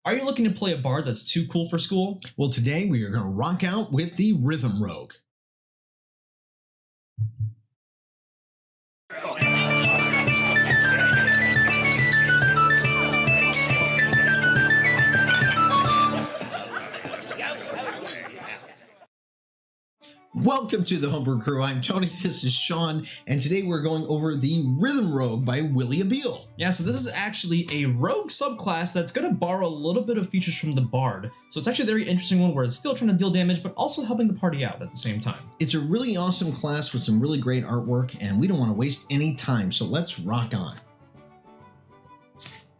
Are you looking to play a bard that's too cool for school? Well, today we are going to rock out with the Rhythm Rogue. Welcome to the Homebrew Crew. I'm Tony, this is Sean, and today we're going over the Rhythm Rogue by Willy Abeel. Yeah, so this is actually a rogue subclass that's going to borrow a little bit of features from the bard. So it's actually a very interesting one where it's still trying to deal damage, but also helping the party out at the same time. It's a really awesome class with some really great artwork, and we don't want to waste any time, so let's rock on.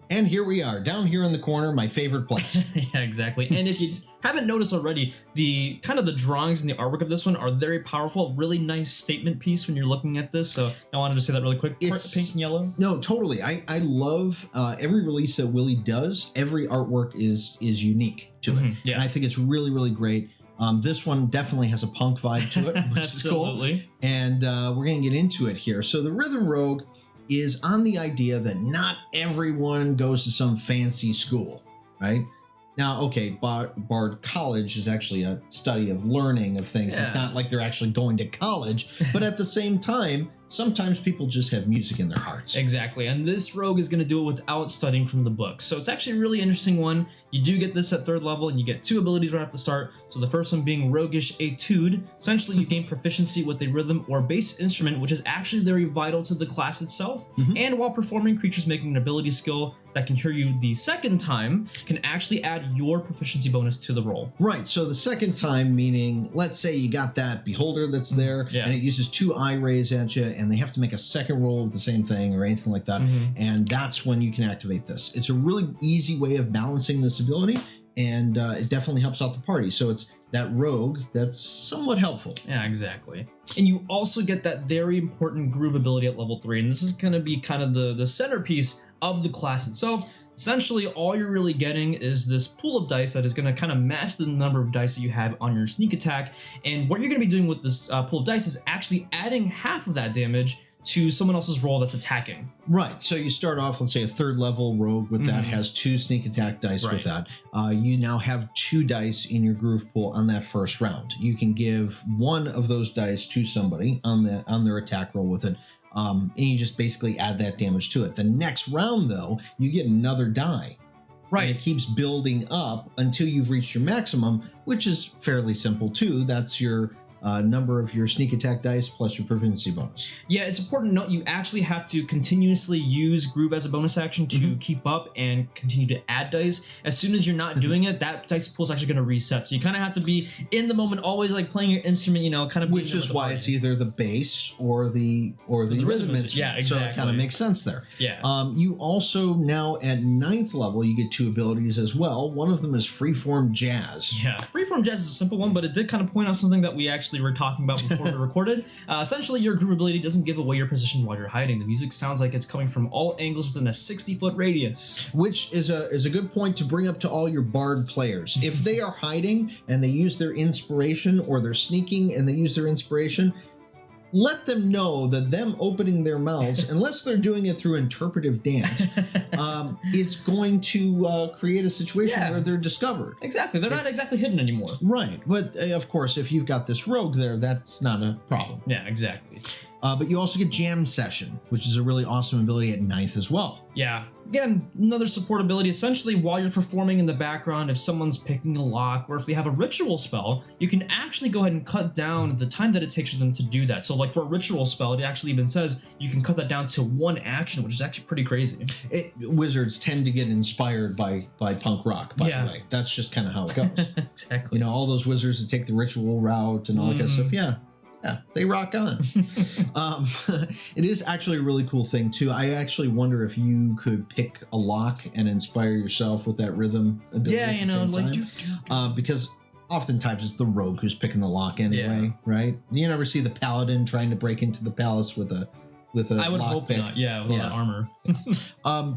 And here we are, down here in the corner, my favorite place. Yeah, exactly. And if you haven't noticed already, the drawings and the artwork of this one are very powerful. Really nice statement piece when you're looking at this. So I wanted to say that really quick. It's pink and yellow. No, totally. I love every release that Willy does. Every artwork is unique to it. Yeah. And I think it's really, really great. This one definitely has a punk vibe to it, which is cool. And we're going to get into it here. So the Rhythm Rogue is on the idea that not everyone goes to some fancy school, right? Now, okay, Bard College is actually a study of learning of things. Yeah. It's not like they're actually going to college, but at the same time, sometimes people just have music in their hearts. Exactly, and this rogue is going to do it without studying from the book. So it's actually a really interesting one. You do get this at 3rd level, and you get 2 abilities right off the start. So the first one being Roguish Etude. Essentially, you gain proficiency with a rhythm or bass instrument, which is actually very vital to the class itself. And while performing, creatures making an ability skill that can hear you the second time can actually add your proficiency bonus to the roll. Right, so the second time, meaning, let's say you got that beholder that's there, and it uses 2 eye rays at you, and they have to make a second roll of the same thing or anything like that, and that's when you can activate this. It's a really easy way of balancing this ability, and it definitely helps out the party. So it's that rogue that's somewhat helpful. Yeah, exactly. And you also get that very important groove ability at level 3, and this is going to be kind of the centerpiece of the class itself. Essentially, all you're really getting is this pool of dice that is going to kind of match the number of dice that you have on your sneak attack. And what you're going to be doing with this pool of dice is actually adding half of that damage to someone else's roll that's attacking. Right. So you start off, let's say, a 3rd level rogue with that has 2 sneak attack dice with that. You now have 2 dice in your groove pool on that first round. You can give 1 of those dice to somebody on their attack roll with it. And you just basically add that damage to it. The next round, though, you get another die. Right. And it keeps building up until you've reached your maximum, which is fairly simple, too. That's your number of your sneak attack dice plus your proficiency bonus. Yeah, it's important to note you actually have to continuously use groove as a bonus action to keep up and continue to add dice. As soon as you're not doing it, that dice pool is actually going to reset. So you kind of have to be in the moment, always like playing your instrument, you know, kind of. Which is why it's either the bass or the rhythm instrument. Yeah, exactly. So it kind of makes sense there. Yeah. You also now at 9th level you get 2 abilities as well. One of them is Freeform Jazz. Yeah, Freeform Jazz is a simple one, but it did kind of point out something that we actually were talking about before we recorded. Essentially, your groove ability doesn't give away your position while you're hiding. The music sounds like it's coming from all angles within a 60-foot radius. Which is a good point to bring up to all your bard players. If they are hiding and they use their inspiration, or they're sneaking and they use their inspiration, let them know that them opening their mouths, unless they're doing it through interpretive dance, is going to create a situation where they're discovered. Exactly. They're not exactly hidden anymore. Right. But of course, if you've got this rogue there, that's not a problem. Yeah, exactly. But you also get Jam Session, which is a really awesome ability at 9th as well. Yeah. Again, another support ability. Essentially, while you're performing in the background, if someone's picking a lock or if they have a ritual spell, you can actually go ahead and cut down the time that it takes for them to do that. So like for a ritual spell, it actually even says you can cut that down to 1 action, which is actually pretty crazy. Wizards tend to get inspired by punk rock, by the way. That's just kind of how it goes. Exactly. You know, all those wizards that take the ritual route and all that kind of stuff. Yeah, they rock on. It is actually a really cool thing too. I actually wonder if you could pick a lock and inspire yourself with that rhythm ability. Yeah, you know, like because oftentimes it's the rogue who's picking the lock anyway, right? You never see the paladin trying to break into the palace with a I would hope pick. not. Yeah, with all that armor.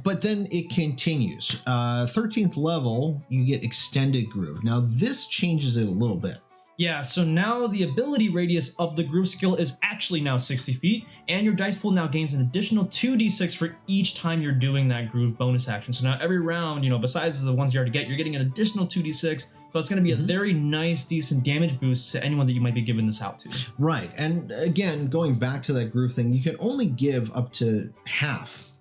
But then it continues. 13th level, you get Extended Groove. Now this changes it a little bit. Yeah, so now the ability radius of the groove skill is actually now 60 feet, and your dice pool now gains an additional 2d6 for each time you're doing that groove bonus action. So now every round, besides the ones you already get, you're getting an additional 2d6. So it's going to be a very nice, decent damage boost to anyone that you might be giving this out to. Right, and again, going back to that groove thing, you can only give up to half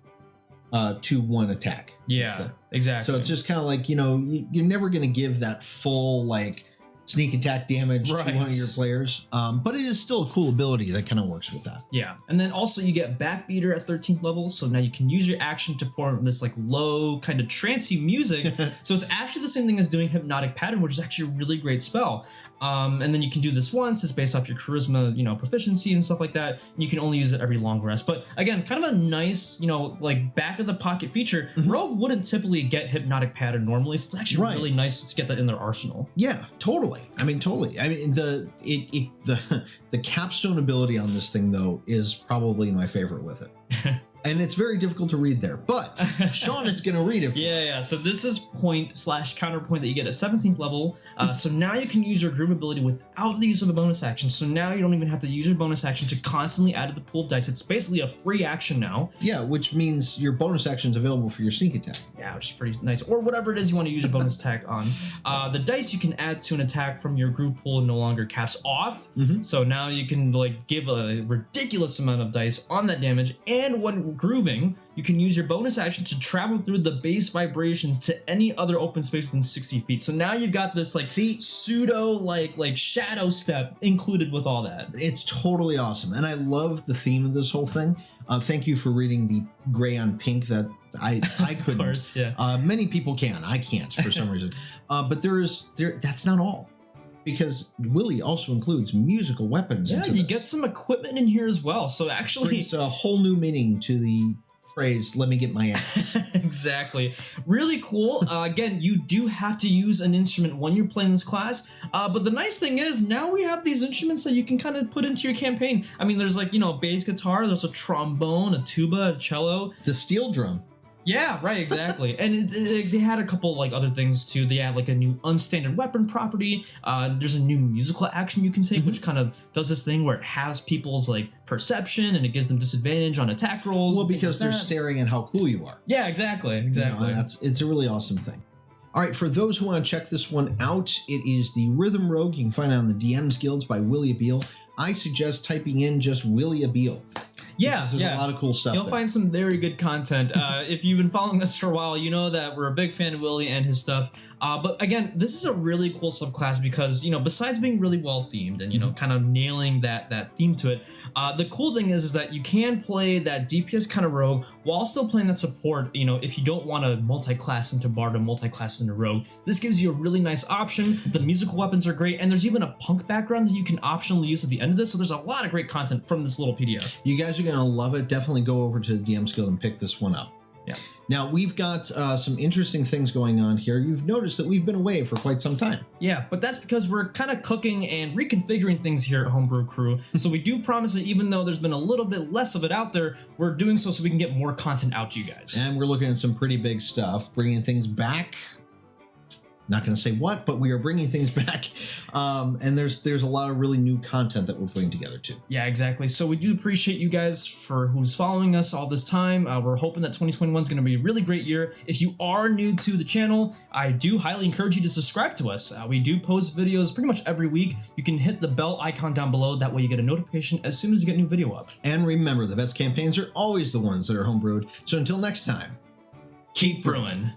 to one attack. Yeah, exactly. So it's just kind of like, you're never going to give that full, like, sneak attack damage to one of your players, but it is still a cool ability that kind of works with that. Yeah, and then also you get Backbeater at 13th level, so now you can use your action to perform this like low kind of trancey music. So it's actually the same thing as doing Hypnotic Pattern, which is actually a really great spell. And then you can do this once. It's based off your charisma, proficiency and stuff like that. You can only use it every long rest. But again, kind of a nice, like back of the pocket feature. Rogue wouldn't typically get Hypnotic Pattern normally, so it's actually really nice to get that in their arsenal. Yeah, totally. Totally. the capstone ability on this thing though is probably my favorite with it. And it's very difficult to read there, but Sean is going to read it for us. Yeah. So this is point/counterpoint that you get at 17th level. So now you can use your groove ability without the use of a bonus action. So now you don't even have to use your bonus action to constantly add to the pool of dice. It's basically a free action now. Yeah, which means your bonus action is available for your sneak attack. Yeah, which is pretty nice. Or whatever it is you want to use your bonus attack on. The dice you can add to an attack from your groove pool no longer caps off. So now you can like give a ridiculous amount of dice on that damage. And when grooving, you can use your bonus action to travel through the base vibrations to any other open space within 60 feet. So now you've got this like pseudo like shadow step included with all that. It's totally awesome. And I love the theme of this whole thing. Thank you for reading the gray on pink that I couldn't. Of course, yeah. Many people can. I can't for some reason. But that's not all. Because Willy also includes musical weapons. Yeah, you get some equipment in here as well. So actually, it's a whole new meaning to the phrase, "Let me get my ass." Exactly. Really cool. Again, you do have to use an instrument when you're playing this class. But the nice thing is now we have these instruments that you can kind of put into your campaign. There's like, bass guitar, there's a trombone, a tuba, a cello. The steel drum. Yeah, right, exactly. And they had a couple like other things too. They had like a new unstandard weapon property. There's a new musical action you can take, which kind of does this thing where it has people's like perception and it gives them disadvantage on attack rolls. Well, because they're staring at how cool you are. Yeah, exactly. It's a really awesome thing. All right, for those who want to check this one out, it is the Rhythm Rogue. You can find it on the Dmsguild by Willy Abeel. I suggest typing in just Willy Abeel. Yeah, there's a lot of cool stuff. You'll find some very good content. If you've been following us for a while, you know that we're a big fan of Willy and his stuff. But again, this is a really cool subclass because, besides being really well themed and, kind of nailing that theme to it, the cool thing is that you can play that DPS kind of rogue while still playing that support, if you don't want to multi-class into Bard or multi-class into Rogue. This gives you a really nice option. The musical weapons are great, and there's even a punk background that you can optionally use at the end of this, so there's a lot of great content from this little PDF. You guys are going to love it. Definitely go over to the Dmsguild and pick this one up. Yeah. Now, we've got some interesting things going on here. You've noticed that we've been away for quite some time. Yeah, but that's because we're kind of cooking and reconfiguring things here at Homebrew Crew. So we do promise that even though there's been a little bit less of it out there, we're doing so we can get more content out to you guys. And we're looking at some pretty big stuff, bringing things back. Not going to say what, but we are bringing things back. And there's a lot of really new content that we're putting together too. Yeah, exactly. So we do appreciate you guys for who's following us all this time. We're hoping that 2021 is going to be a really great year. If you are new to the channel, I do highly encourage you to subscribe to us. We do post videos pretty much every week. You can hit the bell icon down below. That way you get a notification as soon as you get a new video up. And remember, the best campaigns are always the ones that are homebrewed. So until next time, keep brewing.